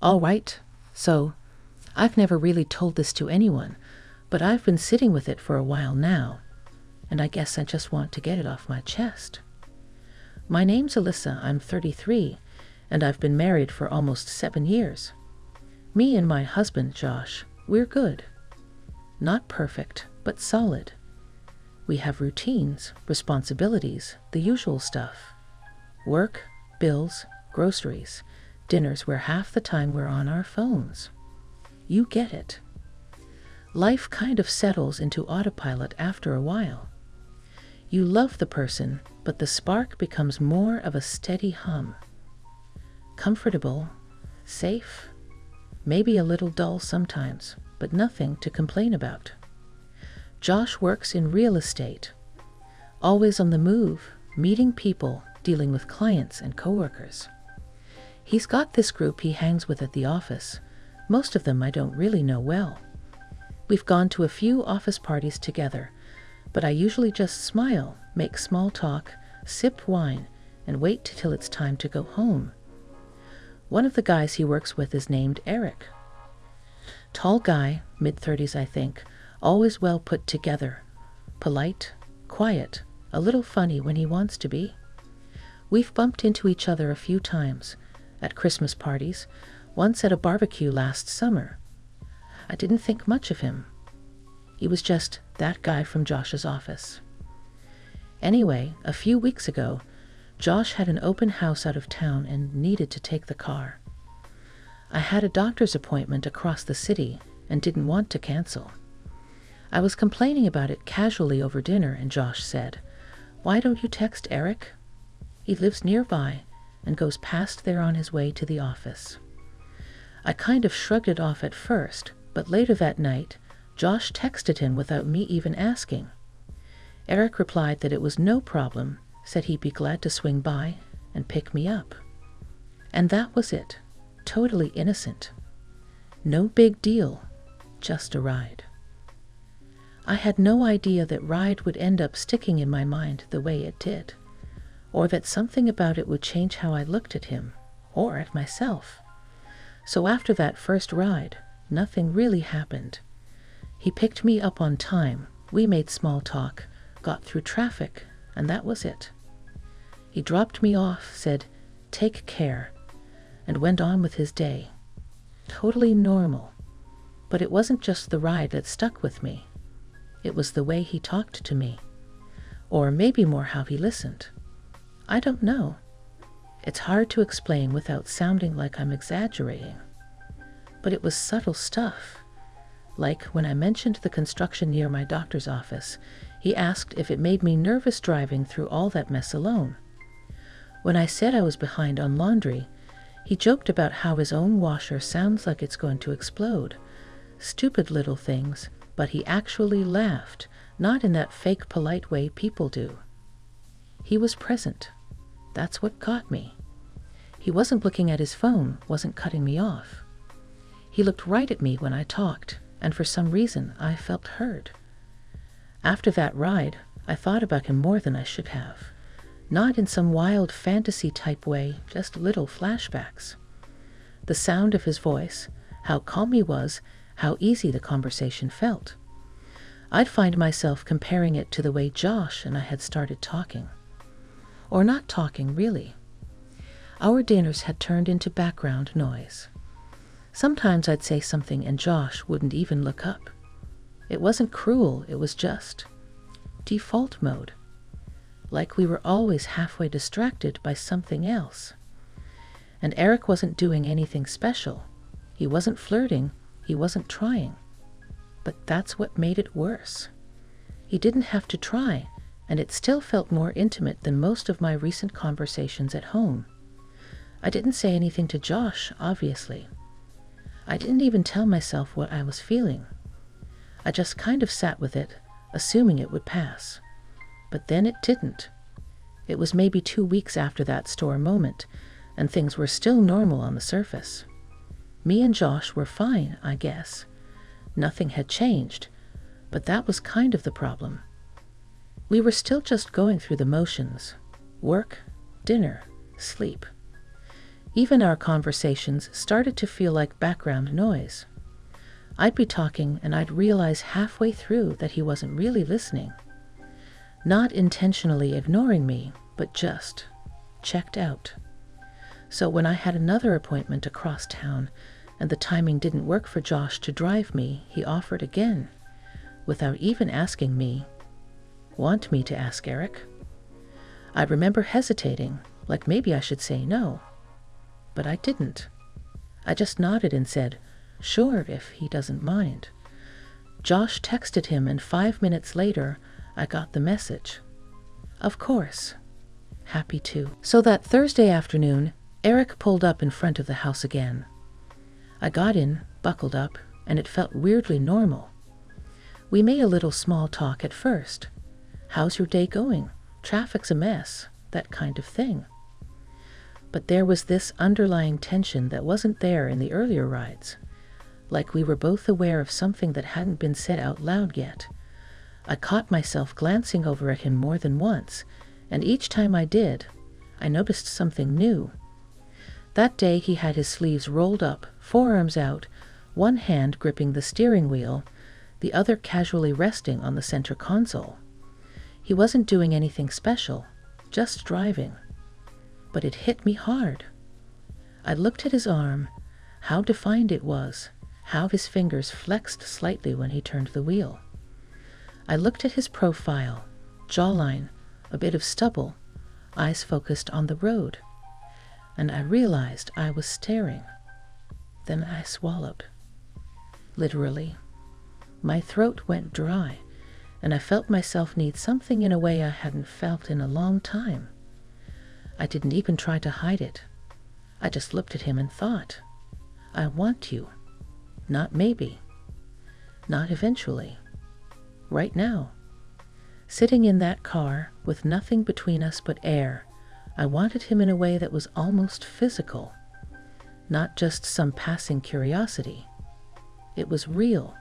All right, so I've never really told this to anyone, but I've been sitting with it for a while now, and I guess I just want to get it off my chest. My name's Alyssa, I'm 33, and I've been married for almost 7 years. Me and my husband, Josh, we're good. Not perfect, but solid. We have routines, responsibilities, the usual stuff. Work, bills, groceries, dinners where half the time we're on our phones. You get it. Life kind of settles into autopilot after a while. You love the person, but the spark becomes more of a steady hum. Comfortable, safe, maybe a little dull sometimes, but nothing to complain about. Josh works in real estate, always on the move, meeting people, dealing with clients and coworkers. He's got this group he hangs with at the office. Most of them I don't really know well. We've gone to a few office parties together, but I usually just smile, make small talk, sip wine, and wait till it's time to go home. One of the guys he works with is named Eric. Tall guy, mid-30s I think, always well put together, polite, quiet, a little funny when he wants to be. We've bumped into each other a few times, at Christmas parties, once at a barbecue last summer. I didn't think much of him. He was just that guy from Josh's office. Anyway, a few weeks ago, Josh had an open house out of town and needed to take the car. I had a doctor's appointment across the city and didn't want to cancel. I was complaining about it casually over dinner, and Josh said, "Why don't you text Eric? He lives nearby and goes past there on his way to the office." I kind of shrugged it off at first, but later that night, Josh texted him without me even asking. Eric replied that it was no problem, said he'd be glad to swing by and pick me up. And that was it. Totally innocent. No big deal, just a ride. I had no idea that ride would end up sticking in my mind the way it did, or that something about it would change how I looked at him, or at myself. So after that first ride, nothing really happened. He picked me up on time, we made small talk, got through traffic, and that was it. He dropped me off, said, "Take care," and went on with his day. Totally normal. But it wasn't just the ride that stuck with me. It was the way he talked to me. Or maybe more how he listened. I don't know. It's hard to explain without sounding like I'm exaggerating. But it was subtle stuff. Like when I mentioned the construction near my doctor's office, he asked if it made me nervous driving through all that mess alone. When I said I was behind on laundry, he joked about how his own washer sounds like it's going to explode. Stupid little things, but he actually laughed, not in that fake polite way people do. He was present. That's what got me. He wasn't looking at his phone, wasn't cutting me off. He looked right at me when I talked, and for some reason I felt heard. After that ride, I thought about him more than I should have. Not in some wild fantasy-type way, just little flashbacks. The sound of his voice, how calm he was, how easy the conversation felt. I'd find myself comparing it to the way Josh and I had started talking. Or not talking, really. Our dinners had turned into background noise. Sometimes I'd say something and Josh wouldn't even look up. It wasn't cruel, it was just default mode. Like we were always halfway distracted by something else. And Eric wasn't doing anything special. He wasn't flirting, he wasn't trying. But that's what made it worse. He didn't have to try, and it still felt more intimate than most of my recent conversations at home. I didn't say anything to Josh, obviously. I didn't even tell myself what I was feeling. I just kind of sat with it, assuming it would pass. But then it didn't. It was maybe 2 weeks after that store moment, and things were still normal on the surface. Me and Josh were fine, I guess. Nothing had changed, but that was kind of the problem. We were still just going through the motions. Work, dinner, sleep. Even our conversations started to feel like background noise. I'd be talking and I'd realize halfway through that he wasn't really listening. Not intentionally ignoring me, but just checked out. So when I had another appointment across town and the timing didn't work for Josh to drive me, he offered again, without even asking me, "Want me to ask Eric?" I remember hesitating, like maybe I should say no. But I didn't. I just nodded and said, "Sure, if he doesn't mind." Josh texted him, and 5 minutes later, I got the message. Of course. Happy to. So that Thursday afternoon, Eric pulled up in front of the house again. I got in, buckled up, and it felt weirdly normal. We made a little small talk at first. How's your day going? Traffic's a mess. That kind of thing. But there was this underlying tension that wasn't there in the earlier rides. Like we were both aware of something that hadn't been said out loud yet. I caught myself glancing over at him more than once, and each time I did, I noticed something new. That day he had his sleeves rolled up, forearms out, one hand gripping the steering wheel, the other casually resting on the center console. He wasn't doing anything special, just driving. But it hit me hard. I looked at his arm, how defined it was, how his fingers flexed slightly when he turned the wheel. I looked at his profile, jawline, a bit of stubble, eyes focused on the road, and I realized I was staring. Then I swallowed. Literally. My throat went dry, and I felt myself need something in a way I hadn't felt in a long time. I didn't even try to hide it. I just looked at him and thought, I want you. Not maybe. Not eventually. Right now. Sitting in that car, with nothing between us but air, I wanted him in a way that was almost physical. Not just some passing curiosity. It was real.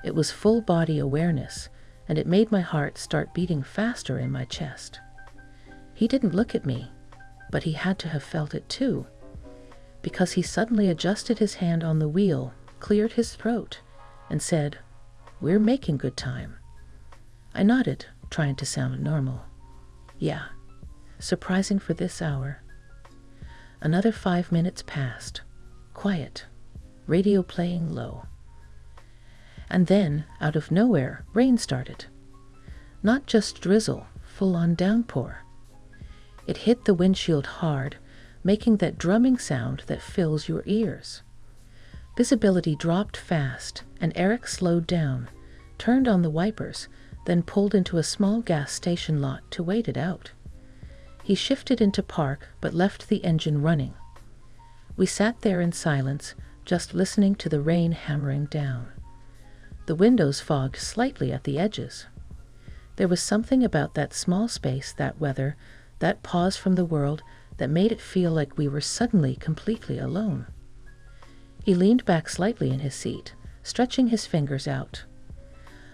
It was full body awareness, and it made my heart start beating faster in my chest. He didn't look at me, but he had to have felt it too, because he suddenly adjusted his hand on the wheel, cleared his throat, and said, "We're making good time." I nodded, trying to sound normal. Yeah, surprising for this hour. Another 5 minutes passed. Quiet. Radio playing low. And then, out of nowhere, rain started. Not just drizzle, full-on downpour. It hit the windshield hard, making that drumming sound that fills your ears. Visibility dropped fast, and Eric slowed down, turned on the wipers, then pulled into a small gas station lot to wait it out. He shifted into park, but left the engine running. We sat there in silence, just listening to the rain hammering down. The windows fogged slightly at the edges. There was something about that small space, that weather, that pause from the world, that made it feel like we were suddenly completely alone. He leaned back slightly in his seat, stretching his fingers out.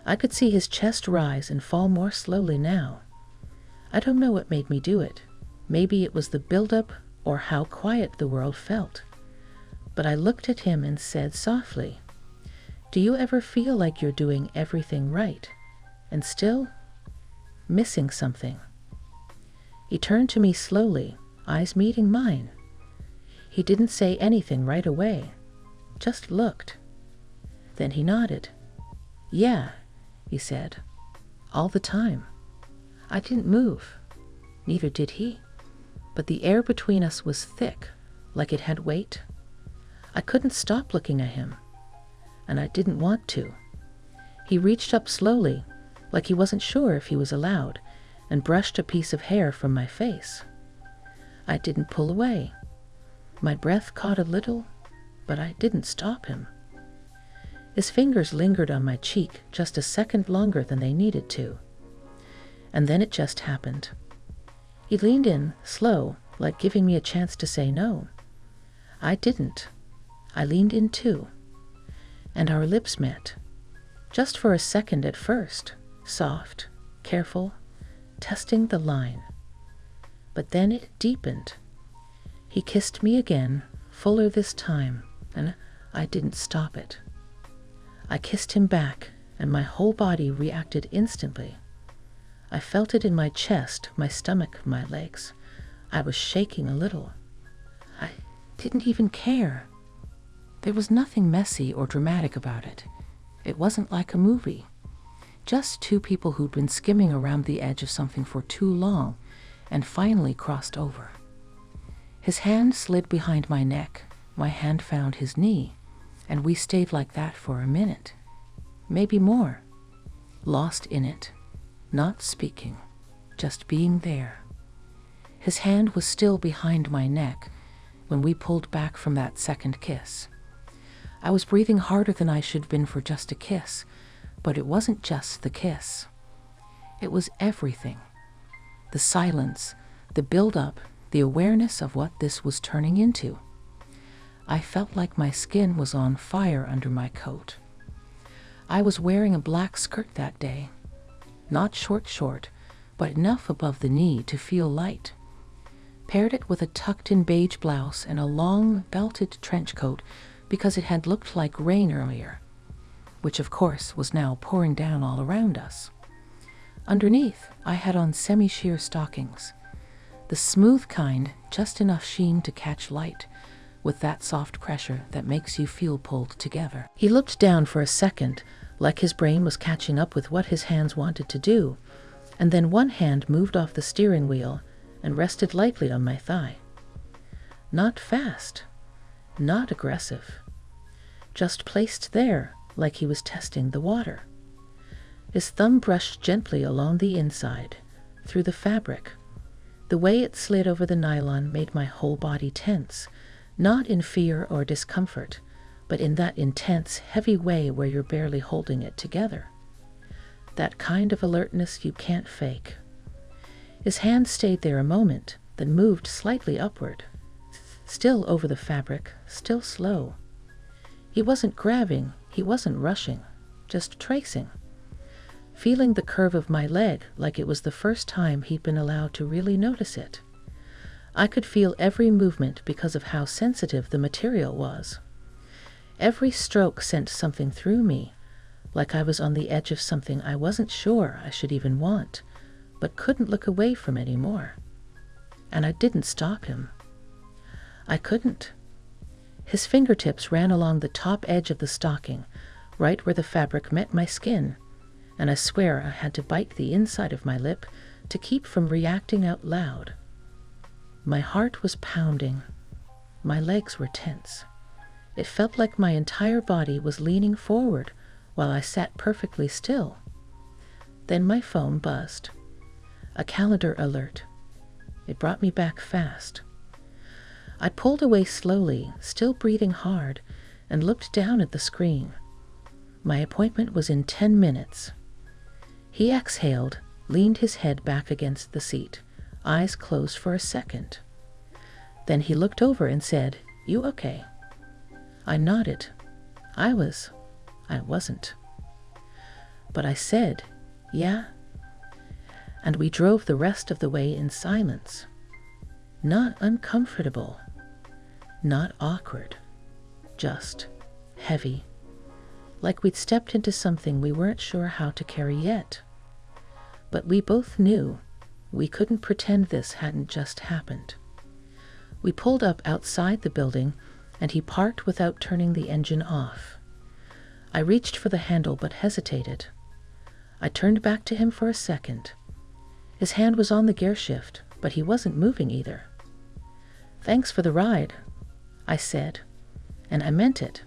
I could see his chest rise and fall more slowly now. I don't know what made me do it. Maybe it was the buildup or how quiet the world felt. But I looked at him and said softly, "Do you ever feel like you're doing everything right, and still missing something?" He turned to me slowly, eyes meeting mine. He didn't say anything right away, just looked. Then he nodded. "Yeah," he said, "all the time." I didn't move. Neither did he. But the air between us was thick, like it had weight. I couldn't stop looking at him, and I didn't want to. He reached up slowly, like he wasn't sure if he was allowed, and brushed a piece of hair from my face. I didn't pull away. My breath caught a little, but I didn't stop him. His fingers lingered on my cheek just a second longer than they needed to. And then it just happened. He leaned in, slow, like giving me a chance to say no. I didn't. I leaned in too. And our lips met. Just for a second at first, soft, careful, testing the line. But then it deepened. He kissed me again, fuller this time, and I didn't stop it. I kissed him back, and my whole body reacted instantly. I felt it in my chest, my stomach, my legs. I was shaking a little. I didn't even care. There was nothing messy or dramatic about it. It wasn't like a movie. Just two people who'd been skimming around the edge of something for too long and finally crossed over. His hand slid behind my neck, my hand found his knee, and we stayed like that for a minute, maybe more, lost in it, not speaking, just being there. His hand was still behind my neck when we pulled back from that second kiss. I was breathing harder than I should have been for just a kiss, but it wasn't just the kiss. It was everything. The silence, the build-up, the awareness of what this was turning into. I felt like my skin was on fire under my coat. I was wearing a black skirt that day. Not short, but enough above the knee to feel light. Paired it with a tucked-in beige blouse and a long, belted trench coat because it had looked like rain earlier, which of course was now pouring down all around us. Underneath, I had on semi-sheer stockings. The smooth kind, just enough sheen to catch light, with that soft pressure that makes you feel pulled together. He looked down for a second, like his brain was catching up with what his hands wanted to do, and then one hand moved off the steering wheel and rested lightly on my thigh. Not fast, not aggressive, just placed there like he was testing the water. His thumb brushed gently along the inside, through the fabric. The way it slid over the nylon made my whole body tense, not in fear or discomfort, but in that intense, heavy way where you're barely holding it together. That kind of alertness you can't fake. His hand stayed there a moment, then moved slightly upward, still over the fabric, still slow. He wasn't grabbing, he wasn't rushing, just tracing. Feeling the curve of my leg like it was the first time he'd been allowed to really notice it. I could feel every movement because of how sensitive the material was. Every stroke sent something through me, like I was on the edge of something I wasn't sure I should even want, but couldn't look away from anymore. And I didn't stop him. I couldn't. His fingertips ran along the top edge of the stocking, right where the fabric met my skin, and I swear I had to bite the inside of my lip to keep from reacting out loud. My heart was pounding. My legs were tense. It felt like my entire body was leaning forward while I sat perfectly still. Then my phone buzzed. A calendar alert. It brought me back fast. I pulled away slowly, still breathing hard, and looked down at the screen. My appointment was in 10 minutes. He exhaled, leaned his head back against the seat, eyes closed for a second. Then he looked over and said, "You okay?" I nodded. I wasn't. But I said, "Yeah." And we drove the rest of the way in silence. Not uncomfortable, not awkward, just heavy, like we'd stepped into something we weren't sure how to carry yet. But we both knew we couldn't pretend this hadn't just happened. We pulled up outside the building, and he parked without turning the engine off. I reached for the handle but hesitated. I turned back to him for a second. His hand was on the gear shift, but he wasn't moving either. "Thanks for the ride," I said, and I meant it.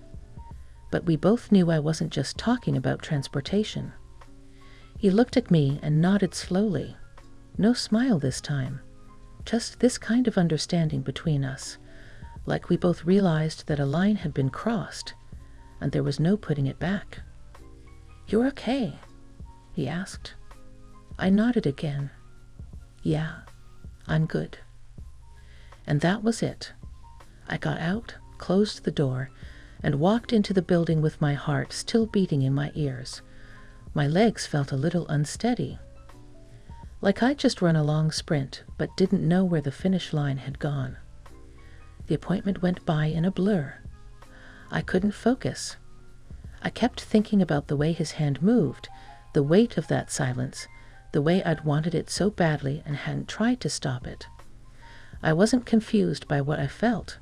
But we both knew I wasn't just talking about transportation. He looked at me and nodded slowly. No smile this time. Just this kind of understanding between us, like we both realized that a line had been crossed, and there was no putting it back. "You're okay?" he asked. I nodded again. "Yeah, I'm good." And that was it. I got out, closed the door, and walked into the building with my heart still beating in my ears. My legs felt a little unsteady. Like I'd just run a long sprint, but didn't know where the finish line had gone. The appointment went by in a blur. I couldn't focus. I kept thinking about the way his hand moved, the weight of that silence, the way I'd wanted it so badly and hadn't tried to stop it. I wasn't confused by what I felt.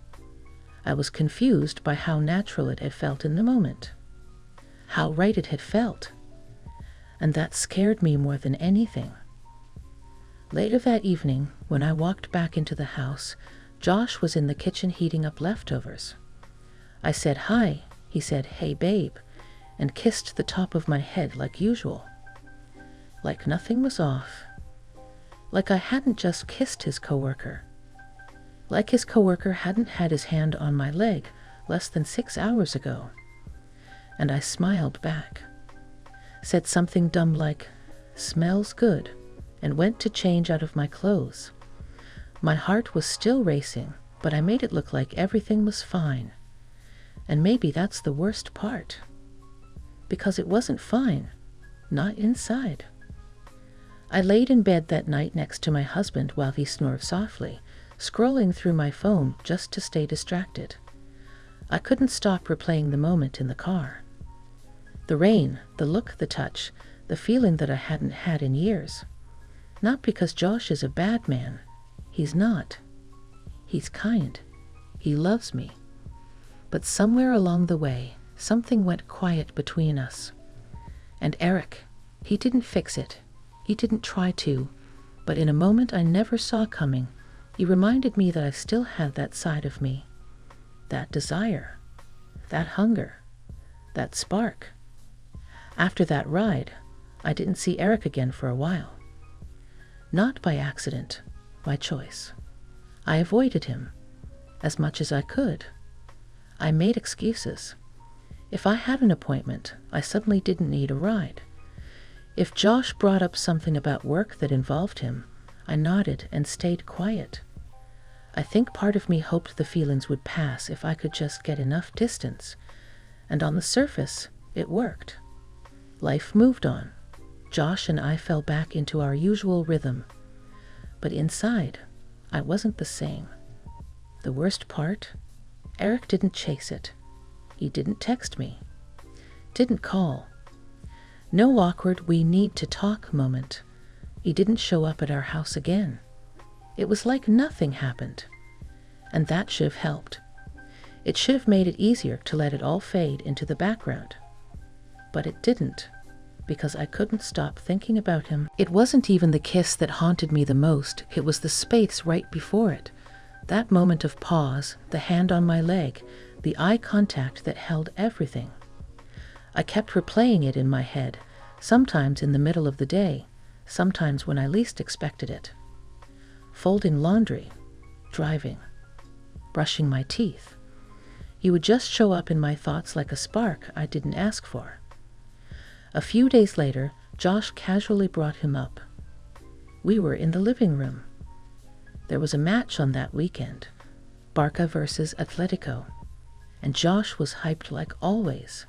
I was confused by how natural it had felt in the moment, how right it had felt. And that scared me more than anything. Later that evening, when I walked back into the house, Josh was in the kitchen heating up leftovers. I said hi. He said, "Hey, babe," and kissed the top of my head like usual. Like nothing was off. Like I hadn't just kissed his coworker. Like his coworker hadn't had his hand on my leg less than 6 hours ago. And I smiled back, said something dumb like, "Smells good," and went to change out of my clothes. My heart was still racing, but I made it look like everything was fine. And maybe that's the worst part. Because it wasn't fine. Not inside. I laid in bed that night next to my husband while he snored softly, scrolling through my phone just to stay distracted. I couldn't stop replaying the moment in the car. The rain, the look, the touch, the feeling that I hadn't had in years. Not because Josh is a bad man. He's not. He's kind. He loves me. But somewhere along the way, something went quiet between us. And Eric, he didn't fix it. He didn't try to. But in a moment I never saw coming, he reminded me that I still had that side of me. That desire. That hunger. That spark. After that ride, I didn't see Eric again for a while. Not by accident, by choice. I avoided him as much as I could. I made excuses. If I had an appointment, I suddenly didn't need a ride. If Josh brought up something about work that involved him, I nodded and stayed quiet. I think part of me hoped the feelings would pass if I could just get enough distance. And on the surface, it worked. Life moved on. Josh and I fell back into our usual rhythm. But inside, I wasn't the same. The worst part? Eric didn't chase it. He didn't text me. Didn't call. No awkward "we need to talk" moment. He didn't show up at our house again. It was like nothing happened. And that should have helped. It should have made it easier to let it all fade into the background. But it didn't, because I couldn't stop thinking about him. It wasn't even the kiss that haunted me the most. It was the space right before it. That moment of pause, the hand on my leg, the eye contact that held everything. I kept replaying it in my head, sometimes in the middle of the day, sometimes when I least expected it. Folding laundry, driving, brushing my teeth. He would just show up in my thoughts like a spark I didn't ask for. A few days later, Josh casually brought him up. We were in the living room. There was a match on that weekend, Barca versus Atletico, and Josh was hyped like always.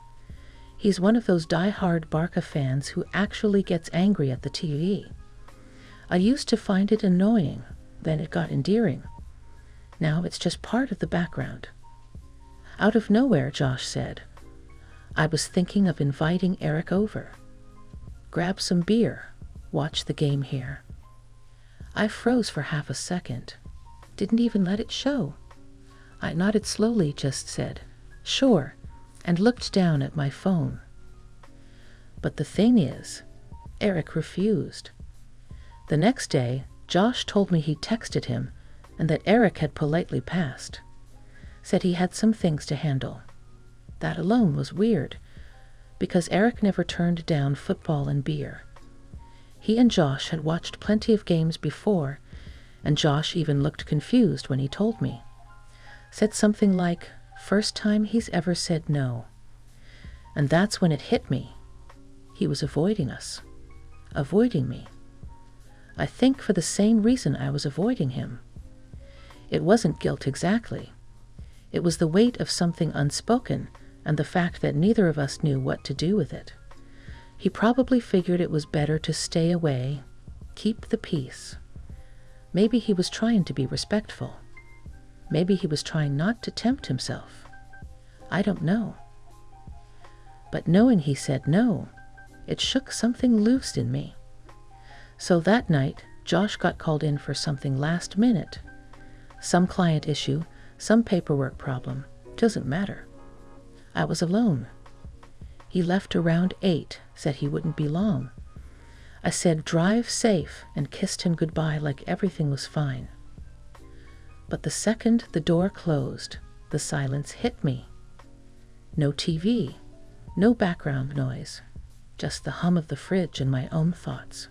He's one of those die-hard Barca fans who actually gets angry at the TV. I used to find it annoying, then it got endearing. Now it's just part of the background. Out of nowhere, Josh said, "I was thinking of inviting Eric over. Grab some beer, watch the game here." I froze for half a second. Didn't even let it show. I nodded slowly, just said, "Sure," and looked down at my phone. But the thing is, Eric refused. The next day, Josh told me he texted him and that Eric had politely passed. Said he had some things to handle. That alone was weird, because Eric never turned down football and beer. He and Josh had watched plenty of games before, and Josh even looked confused when he told me. Said something like, "First time he's ever said no." And that's when it hit me. He was avoiding us. Avoiding me. I think for the same reason I was avoiding him. It wasn't guilt exactly. It was the weight of something unspoken and the fact that neither of us knew what to do with it. He probably figured it was better to stay away, keep the peace. Maybe he was trying to be respectful. Maybe he was trying not to tempt himself. I don't know. But knowing he said no, it shook something loose in me. So that night, Josh got called in for something last minute. Some client issue, some paperwork problem, doesn't matter. I was alone. He left around 8, said he wouldn't be long. I said drive safe and kissed him goodbye like everything was fine. But the second the door closed, the silence hit me. No TV, no background noise, just the hum of the fridge and my own thoughts.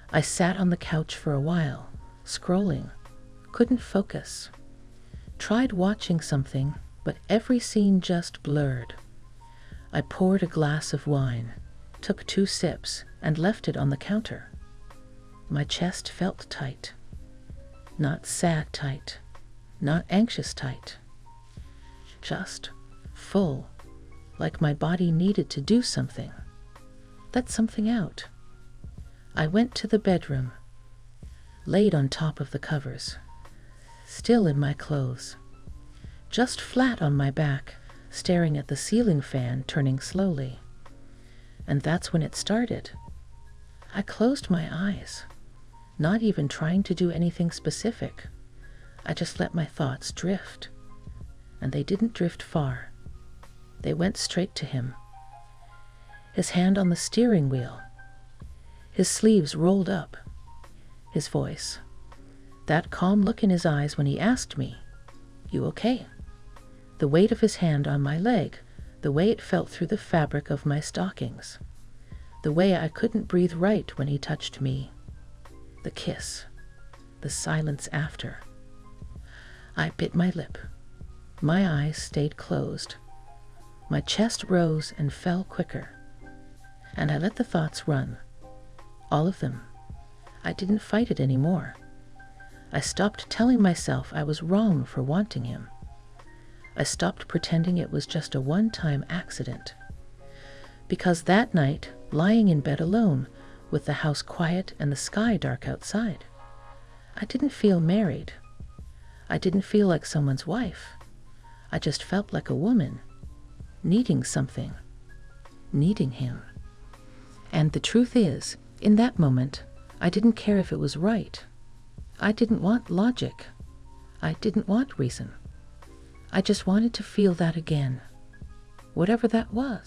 I sat on the couch for a while, scrolling, couldn't focus. Tried watching something, but every scene just blurred. I poured a glass of wine, took 2 sips, and left it on the counter. My chest felt tight. Not sad tight, not anxious tight. Just full, like my body needed to do something. Let something out. I went to the bedroom, laid on top of the covers, still in my clothes, just flat on my back, staring at the ceiling fan turning slowly. And that's when it started. I closed my eyes, not even trying to do anything specific. I just let my thoughts drift. And they didn't drift far. They went straight to him. His hand on the steering wheel. His sleeves rolled up. His voice. That calm look in his eyes when he asked me, "You okay?" The weight of his hand on my leg, the way it felt through the fabric of my stockings. The way I couldn't breathe right when he touched me. The kiss. The silence after. I bit my lip. My eyes stayed closed. My chest rose and fell quicker. And I let the thoughts run. All of them. I didn't fight it anymore. I stopped telling myself I was wrong for wanting him. I stopped pretending it was just a one-time accident. Because that night, lying in bed alone, with the house quiet and the sky dark outside, I didn't feel married. I didn't feel like someone's wife. I just felt like a woman, needing something, needing him. And the truth is, in that moment, I didn't care if it was right. I didn't want logic. I didn't want reason. I just wanted to feel that again, whatever that was.